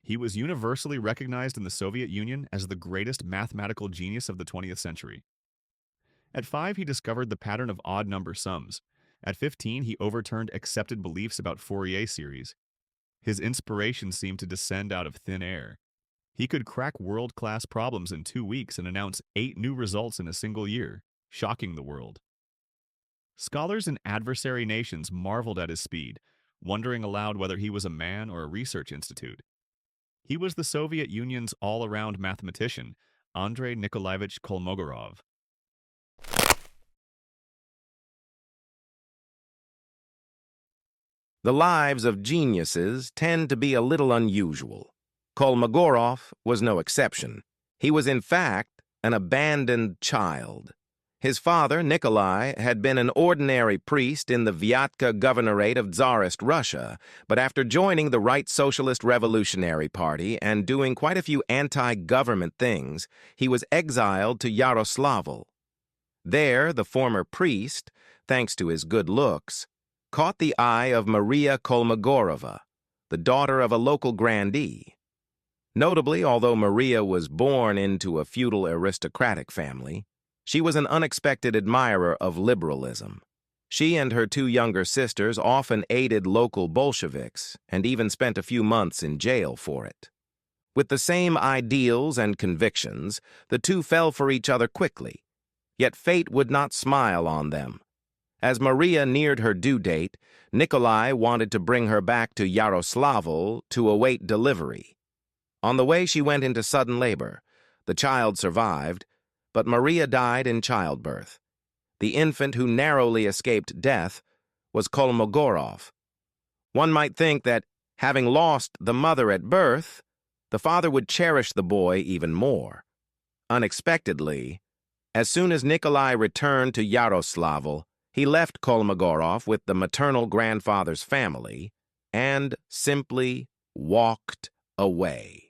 He was universally recognized in the Soviet Union as the greatest mathematical genius of the 20th century. At 5, he discovered the pattern of odd number sums. At 15, he overturned accepted beliefs about Fourier series. His inspiration seemed to descend out of thin air. He could crack world-class problems in 2 weeks and announce 8 new results in a single year, shocking the world. Scholars in adversary nations marveled at his speed, wondering aloud whether he was a man or a research institute. He was the Soviet Union's all-around mathematician, Andrei Nikolaevich Kolmogorov. The lives of geniuses tend to be a little unusual. Kolmogorov was no exception. He was, in fact, an abandoned child. His father, Nikolai, had been an ordinary priest in the Vyatka governorate of Tsarist Russia, but after joining the Right Socialist Revolutionary Party and doing quite a few anti-government things, he was exiled to Yaroslavl. There, the former priest, thanks to his good looks, caught the eye of Maria Kolmogorova, the daughter of a local grandee. Notably, although Maria was born into a feudal aristocratic family, she was an unexpected admirer of liberalism. She and her 2 younger sisters often aided local Bolsheviks and even spent a few months in jail for it. With the same ideals and convictions, the two fell for each other quickly, yet fate would not smile on them. As Maria neared her due date, Nikolai wanted to bring her back to Yaroslavl to await delivery. On the way, she went into sudden labor. The child survived, but Maria died in childbirth. The infant who narrowly escaped death was Kolmogorov. One might think that, having lost the mother at birth, the father would cherish the boy even more. Unexpectedly, as soon as Nikolai returned to Yaroslavl, he left Kolmogorov with the maternal grandfather's family and simply walked away.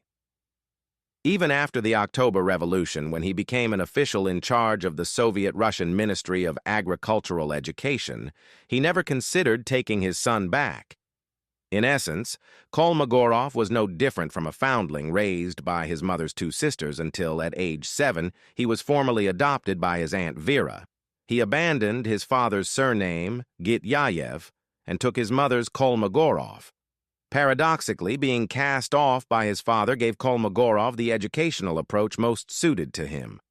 Even after the October Revolution, when he became an official in charge of the Soviet Russian Ministry of Agricultural Education, he never considered taking his son back. In essence, Kolmogorov was no different from a foundling raised by his mother's 2 sisters until, at age 7, he was formally adopted by his Aunt Vera. He abandoned his father's surname, Gityayev, and took his mother's Kolmogorov. Paradoxically, being cast off by his father gave Kolmogorov the educational approach most suited to him.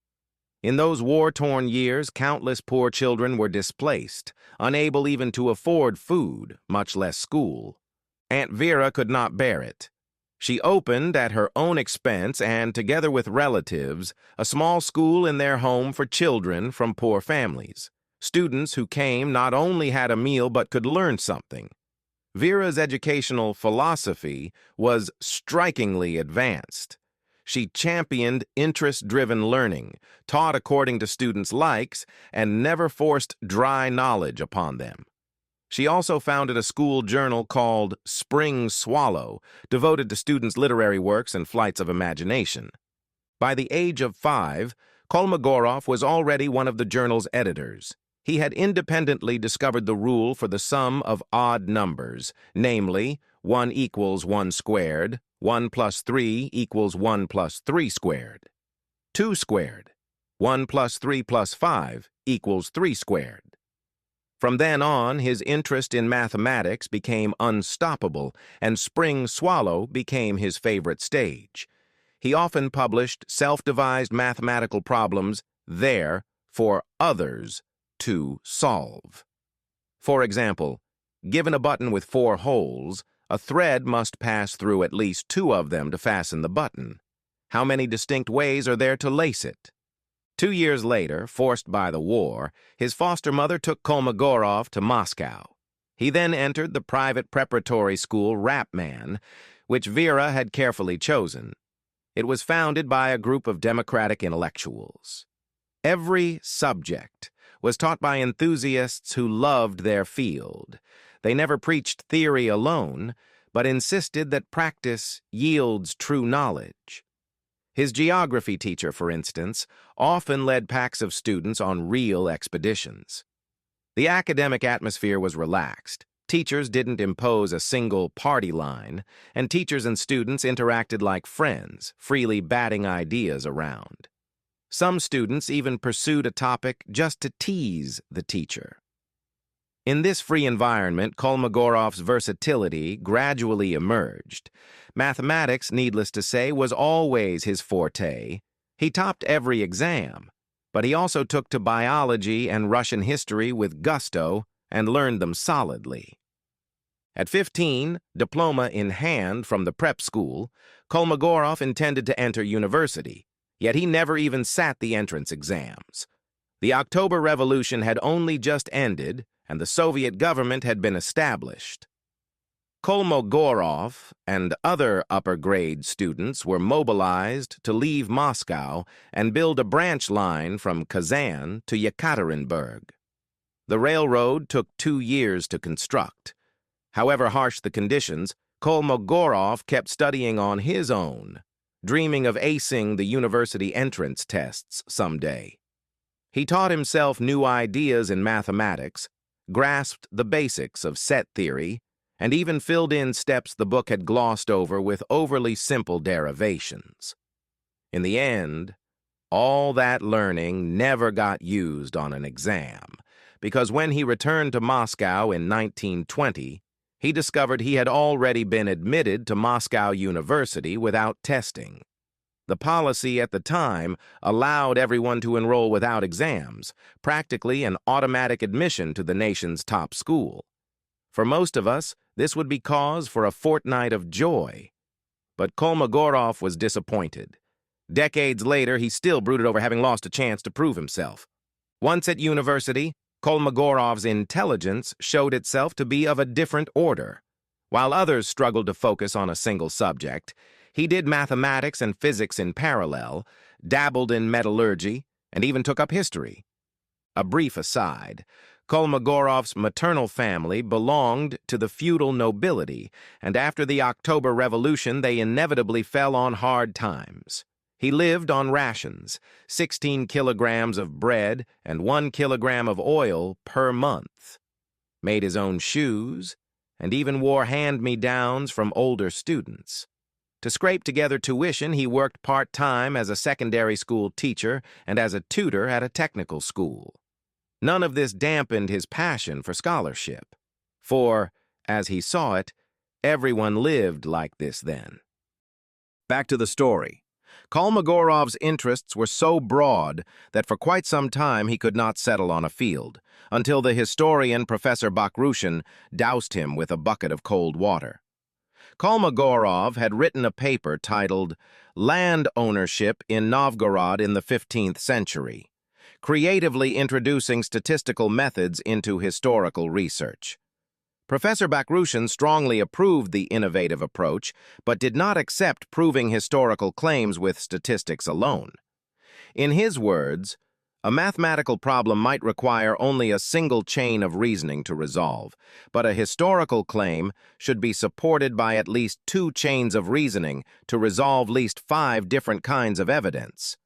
In those war-torn years, countless poor children were displaced, unable even to afford food, much less school. Aunt Vera could not bear it. She opened, at her own expense and together with relatives, a small school in their home for children from poor families. Students who came not only had a meal but could learn something. Vera's educational philosophy was strikingly advanced. She championed interest-driven learning, taught according to students' likes, and never forced dry knowledge upon them. She also founded a school journal called Spring Swallow, devoted to students' literary works and flights of imagination. By the age of 5, Kolmogorov was already one of the journal's editors. He had independently discovered the rule for the sum of odd numbers, namely, 1 equals 1 squared, 1 plus 3 equals 1 plus 3 squared. 2 squared, 1 plus 3 plus 5 equals 3 squared. From then on, his interest in mathematics became unstoppable, and Spring Swallow became his favorite stage. He often published self-devised mathematical problems there for others to solve. For example, given a button with 4 holes, a thread must pass through at least 2 of them to fasten the button. How many distinct ways are there to lace it? 2 years later, forced by the war, his foster mother took Kolmogorov to Moscow. He then entered the private preparatory school Rapman, which Vera had carefully chosen. It was founded by a group of democratic intellectuals. Every subject was taught by enthusiasts who loved their field. They never preached theory alone, but insisted that practice yields true knowledge. His geography teacher, for instance, often led packs of students on real expeditions. The academic atmosphere was relaxed. Teachers didn't impose a single party line, and teachers and students interacted like friends, freely batting ideas around. Some students even pursued a topic just to tease the teacher. In this free environment, Kolmogorov's versatility gradually emerged. Mathematics, needless to say, was always his forte. He topped every exam, but he also took to biology and Russian history with gusto and learned them solidly. At 15, diploma in hand from the prep school, Kolmogorov intended to enter university, yet he never even sat the entrance exams. The October Revolution had only just ended, and the Soviet government had been established. Kolmogorov and other upper-grade students were mobilized to leave Moscow and build a branch line from Kazan to Yekaterinburg. The railroad took 2 years to construct. However harsh the conditions, Kolmogorov kept studying on his own, dreaming of acing the university entrance tests someday. He taught himself new ideas in mathematics, grasped the basics of set theory, and even filled in steps the book had glossed over with overly simple derivations. In the end, all that learning never got used on an exam, because when he returned to Moscow in 1920, he discovered he had already been admitted to Moscow University without testing. The policy at the time allowed everyone to enroll without exams, practically an automatic admission to the nation's top school. For most of us, this would be cause for a fortnight of joy. But Kolmogorov was disappointed. Decades later, he still brooded over having lost a chance to prove himself. Once at university, Kolmogorov's intelligence showed itself to be of a different order. While others struggled to focus on a single subject, he did mathematics and physics in parallel, dabbled in metallurgy, and even took up history. A brief aside, Kolmogorov's maternal family belonged to the feudal nobility, and after the October Revolution they inevitably fell on hard times. He lived on rations, 16 kilograms of bread and 1 kilogram of oil per month, made his own shoes, and even wore hand-me-downs from older students. To scrape together tuition, he worked part-time as a secondary school teacher and as a tutor at a technical school. None of this dampened his passion for scholarship, for, as he saw it, everyone lived like this then. Back to the story. Kolmogorov's interests were so broad that for quite some time he could not settle on a field, until the historian Professor Bakrushin doused him with a bucket of cold water. Kolmogorov had written a paper titled Land Ownership in Novgorod in the 15th Century, creatively introducing statistical methods into historical research. Professor Bakrushin strongly approved the innovative approach, but did not accept proving historical claims with statistics alone. In his words, a mathematical problem might require only a single chain of reasoning to resolve, but a historical claim should be supported by at least 2 chains of reasoning to resolve at least 5 different kinds of evidence.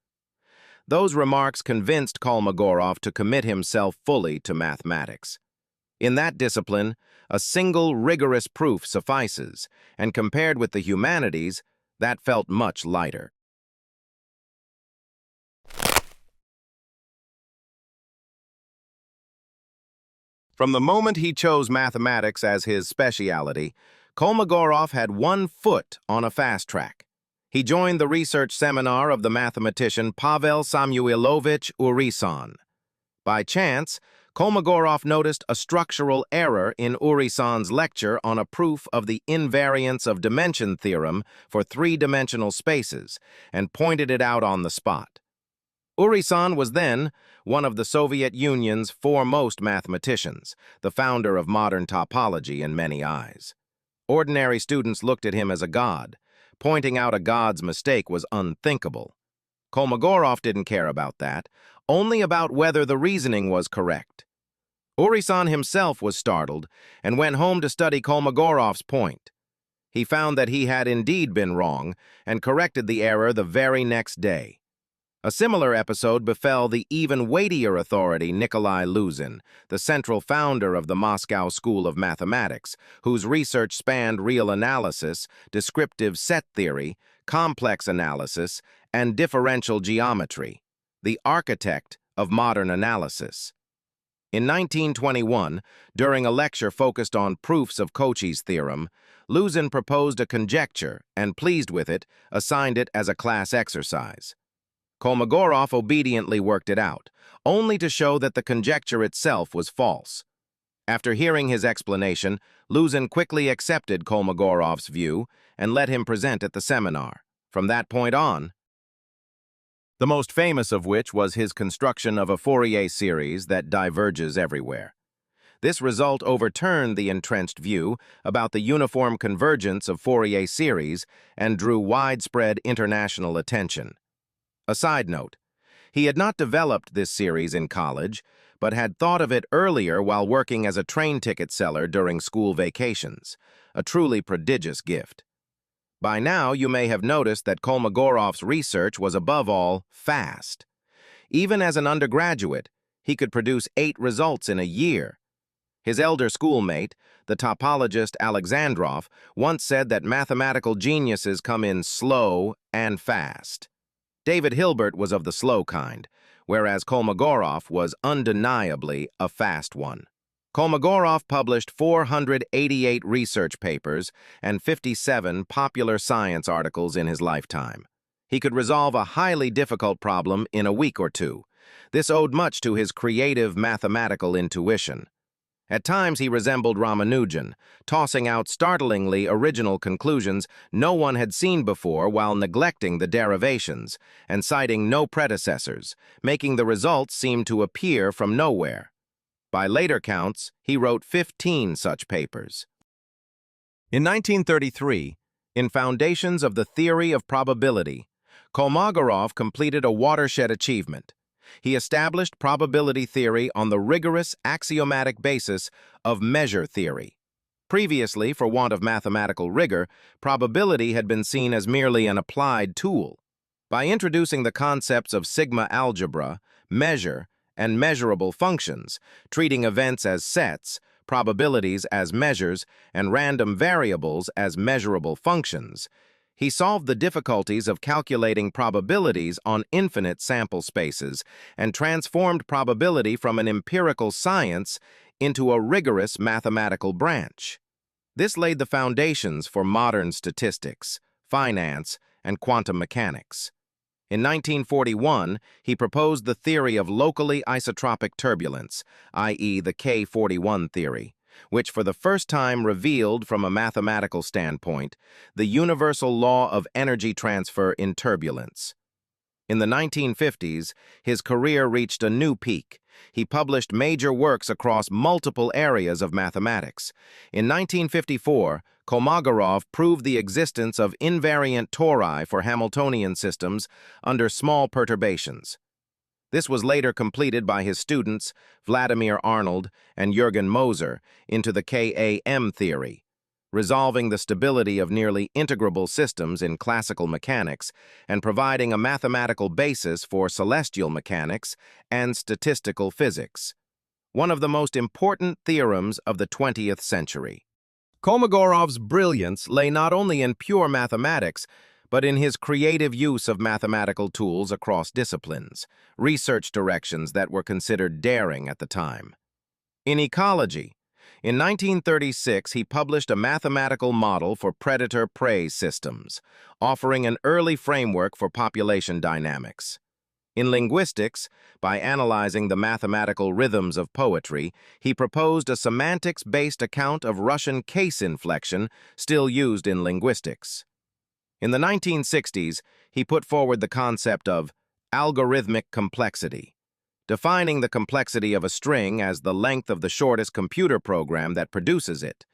Those remarks convinced Kolmogorov to commit himself fully to mathematics. In that discipline, a single rigorous proof suffices, and compared with the humanities, that felt much lighter. From the moment he chose mathematics as his specialty, Kolmogorov had one foot on a fast track. He joined the research seminar of the mathematician Pavel Samuilovich Urisan. By chance, Kolmogorov noticed a structural error in Urisan's lecture on a proof of the invariance of dimension theorem for 3-dimensional spaces and pointed it out on the spot. Urisan was then one of the Soviet Union's foremost mathematicians, the founder of modern topology in many eyes. Ordinary students looked at him as a god. Pointing out a god's mistake was unthinkable. Kolmogorov didn't care about that, only about whether the reasoning was correct. Urisan himself was startled and went home to study Kolmogorov's point. He found that he had indeed been wrong and corrected the error the very next day. A similar episode befell the even weightier authority Nikolai Luzin, the central founder of the Moscow School of Mathematics, whose research spanned real analysis, descriptive set theory, complex analysis, and differential geometry, the architect of modern analysis. In 1921, during a lecture focused on proofs of Cauchy's theorem, Luzin proposed a conjecture and, pleased with it, assigned it as a class exercise. Kolmogorov obediently worked it out, only to show that the conjecture itself was false. After hearing his explanation, Luzin quickly accepted Kolmogorov's view and let him present at the seminar. From that point on, the most famous of which was his construction of a Fourier series that diverges everywhere. This result overturned the entrenched view about the uniform convergence of Fourier series and drew widespread international attention. A side note, he had not developed this series in college, but had thought of it earlier while working as a train ticket seller during school vacations, a truly prodigious gift. By now, you may have noticed that Kolmogorov's research was above all fast. Even as an undergraduate, he could produce 8 results in a year. His elder schoolmate, the topologist Alexandrov, once said that mathematical geniuses come in slow and fast. David Hilbert was of the slow kind, whereas Kolmogorov was undeniably a fast one. Kolmogorov published 488 research papers and 57 popular science articles in his lifetime. He could resolve a highly difficult problem in a week or two. This owed much to his creative mathematical intuition. At times he resembled Ramanujan, tossing out startlingly original conclusions no one had seen before while neglecting the derivations and citing no predecessors, making the results seem to appear from nowhere. By later counts, he wrote 15 such papers. In 1933, in Foundations of the Theory of Probability, Kolmogorov completed a watershed achievement. He established probability theory on the rigorous axiomatic basis of measure theory. Previously, for want of mathematical rigor, probability had been seen as merely an applied tool. By introducing the concepts of sigma algebra, measure, and measurable functions, treating events as sets, probabilities as measures, and random variables as measurable functions, he solved the difficulties of calculating probabilities on infinite sample spaces and transformed probability from an empirical science into a rigorous mathematical branch. This laid the foundations for modern statistics, finance, and quantum mechanics. In 1941, he proposed the theory of locally isotropic turbulence, i.e. the K41 theory, which for the first time revealed, from a mathematical standpoint, the universal law of energy transfer in turbulence. In the 1950s, his career reached a new peak. He published major works across multiple areas of mathematics. In 1954, Kolmogorov proved the existence of invariant tori for Hamiltonian systems under small perturbations. This was later completed by his students, Vladimir Arnold and Jürgen Moser, into the KAM theory, resolving the stability of nearly integrable systems in classical mechanics and providing a mathematical basis for celestial mechanics and statistical physics, one of the most important theorems of the 20th century. Kolmogorov's brilliance lay not only in pure mathematics, but in his creative use of mathematical tools across disciplines, research directions that were considered daring at the time. In ecology, in 1936 he published a mathematical model for predator-prey systems, offering an early framework for population dynamics. In linguistics, by analyzing the mathematical rhythms of poetry, he proposed a semantics-based account of Russian case inflection still used in linguistics. In the 1960s, he put forward the concept of algorithmic complexity, defining the complexity of a string as the length of the shortest computer program that produces it.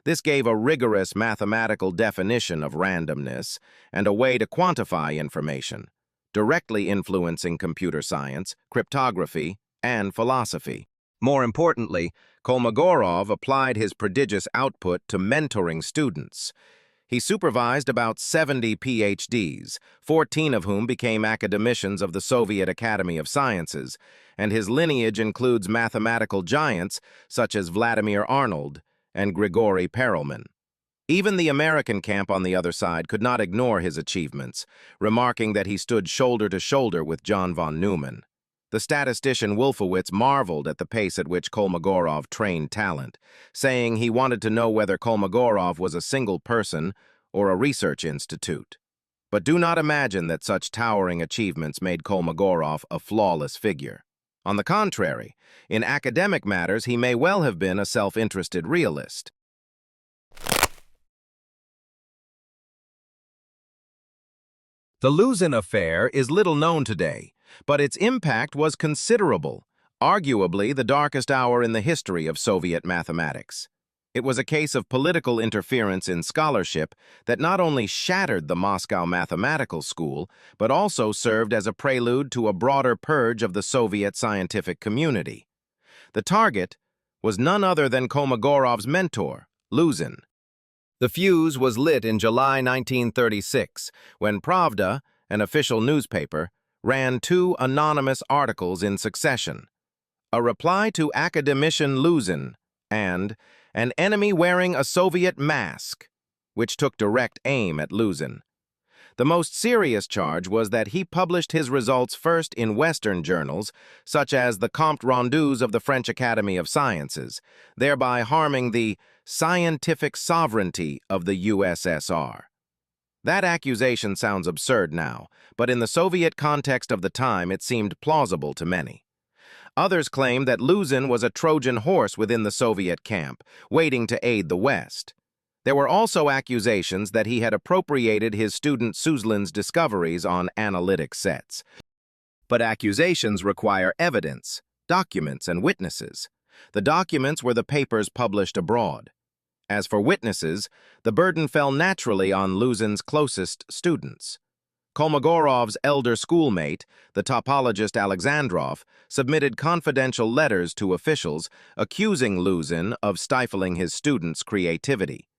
This gave a rigorous mathematical definition of randomness and a way to quantify information, directly influencing computer science, cryptography, and philosophy. More importantly, Kolmogorov applied his prodigious output to mentoring students. He supervised about 70 PhDs, 14 of whom became academicians of the Soviet Academy of Sciences, and his lineage includes mathematical giants such as Vladimir Arnold and Grigory Perelman. Even the American camp on the other side could not ignore his achievements, remarking that he stood shoulder to shoulder with John von Neumann. The statistician Wolfowitz marveled at the pace at which Kolmogorov trained talent, saying he wanted to know whether Kolmogorov was a single person or a research institute. But do not imagine that such towering achievements made Kolmogorov a flawless figure. On the contrary, in academic matters he may well have been a self-interested realist. The Luzin affair is little known today, but its impact was considerable, arguably the darkest hour in the history of Soviet mathematics. It was a case of political interference in scholarship that not only shattered the Moscow Mathematical School, but also served as a prelude to a broader purge of the Soviet scientific community. The target was none other than Kolmogorov's mentor, Luzin. The fuse was lit in July 1936, when Pravda, an official newspaper, ran two anonymous articles in succession: a reply to academician Luzin and an enemy wearing a Soviet mask, which took direct aim at Luzin. The most serious charge was that he published his results first in Western journals, such as the Comptes Rendus of the French Academy of Sciences, thereby harming the scientific sovereignty of the USSR. That accusation sounds absurd now, but in the Soviet context of the time it seemed plausible to many. Others claimed that Luzin was a Trojan horse within the Soviet camp, waiting to aid the West. There were also accusations that he had appropriated his student Suzlin's discoveries on analytic sets. But accusations require evidence, documents, and witnesses. The documents were the papers published abroad. As for witnesses, the burden fell naturally on Luzin's closest students. Kolmogorov's elder schoolmate, the topologist Alexandrov, submitted confidential letters to officials accusing Luzin of stifling his students' creativity.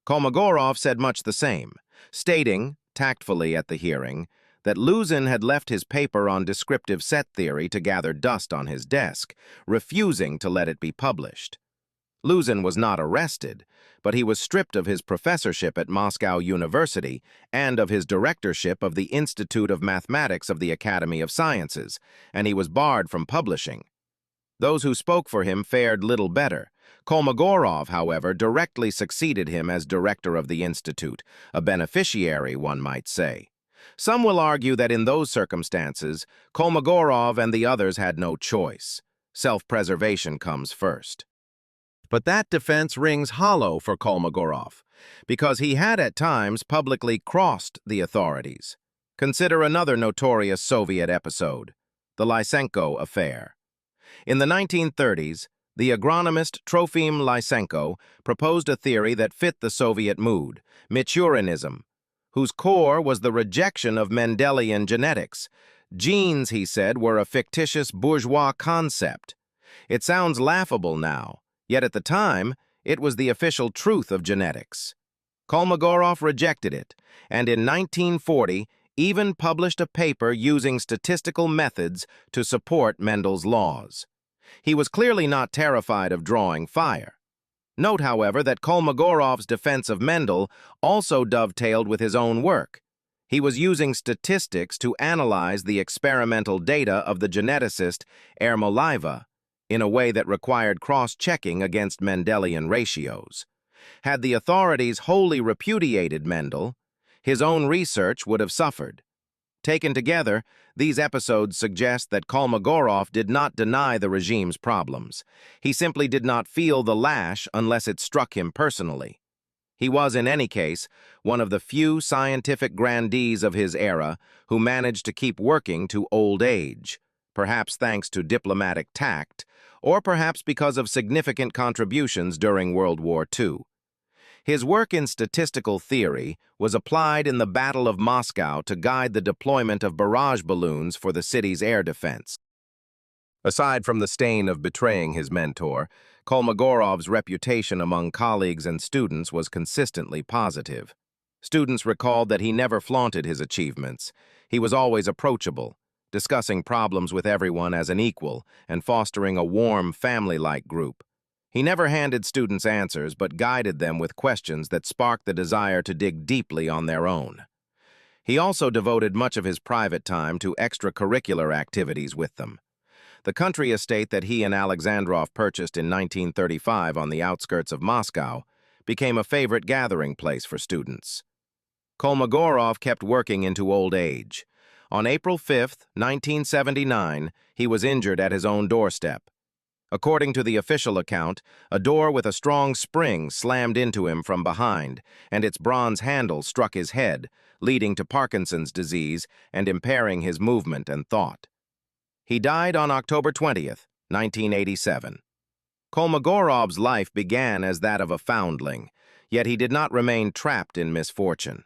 Kolmogorov said much the same, stating, tactfully at the hearing, that Luzin had left his paper on descriptive set theory to gather dust on his desk, refusing to let it be published. Luzin was not arrested, but he was stripped of his professorship at Moscow University and of his directorship of the Institute of Mathematics of the Academy of Sciences, and he was barred from publishing. Those who spoke for him fared little better. Kolmogorov, however, directly succeeded him as director of the institute, a beneficiary, one might say. Some will argue that in those circumstances, Kolmogorov and the others had no choice. Self-preservation comes first. But that defense rings hollow for Kolmogorov, because he had at times publicly crossed the authorities. Consider another notorious Soviet episode, the Lysenko affair. In the 1930s, the agronomist Trofim Lysenko proposed a theory that fit the Soviet mood, Michurinism, whose core was the rejection of Mendelian genetics. Genes, he said, were a fictitious bourgeois concept. It sounds laughable now, yet at the time, it was the official truth of genetics. Kolmogorov rejected it, and in 1940 even published a paper using statistical methods to support Mendel's laws. He was clearly not terrified of drawing fire. Note, however, that Kolmogorov's defense of Mendel also dovetailed with his own work. He was using statistics to analyze the experimental data of the geneticist Ermolaiva in a way that required cross-checking against Mendelian ratios. Had the authorities wholly repudiated Mendel, his own research would have suffered. Taken together, these episodes suggest that Kolmogorov did not deny the regime's problems. He simply did not feel the lash unless it struck him personally. He was, in any case, one of the few scientific grandees of his era who managed to keep working to old age, perhaps thanks to diplomatic tact, or perhaps because of significant contributions during World War II. His work in statistical theory was applied in the Battle of Moscow to guide the deployment of barrage balloons for the city's air defense. Aside from the stain of betraying his mentor, Kolmogorov's reputation among colleagues and students was consistently positive. Students recalled that he never flaunted his achievements. He was always approachable, discussing problems with everyone as an equal and fostering a warm, family-like group. He never handed students answers, but guided them with questions that sparked the desire to dig deeply on their own. He also devoted much of his private time to extracurricular activities with them. The country estate that he and Alexandrov purchased in 1935 on the outskirts of Moscow became a favorite gathering place for students. Kolmogorov kept working into old age. On April 5, 1979, he was injured at his own doorstep. According to the official account, a door with a strong spring slammed into him from behind, and its bronze handle struck his head, leading to Parkinson's disease and impairing his movement and thought. He died on October 20, 1987. Kolmogorov's life began as that of a foundling, yet he did not remain trapped in misfortune.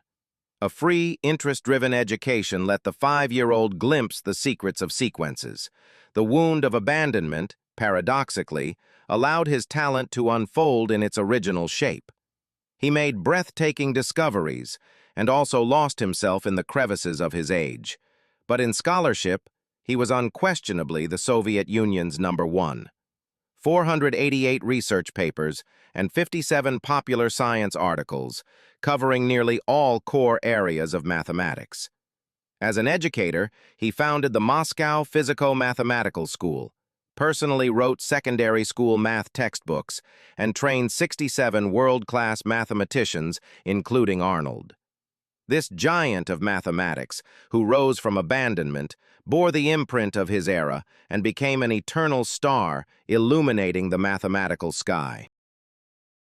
A free, interest-driven education let the 5-year-old glimpse the secrets of sequences. The wound of abandonment, paradoxically, allowed his talent to unfold in its original shape. He made breathtaking discoveries and also lost himself in the crevices of his age. But in scholarship, he was unquestionably the Soviet Union's #1. 488 research papers and 57 popular science articles, covering nearly all core areas of mathematics. As an educator, he founded the Moscow Physico-Mathematical School, personally wrote secondary school math textbooks, and trained 67 world-class mathematicians, including Arnold. This giant of mathematics, who rose from abandonment, bore the imprint of his era and became an eternal star illuminating the mathematical sky.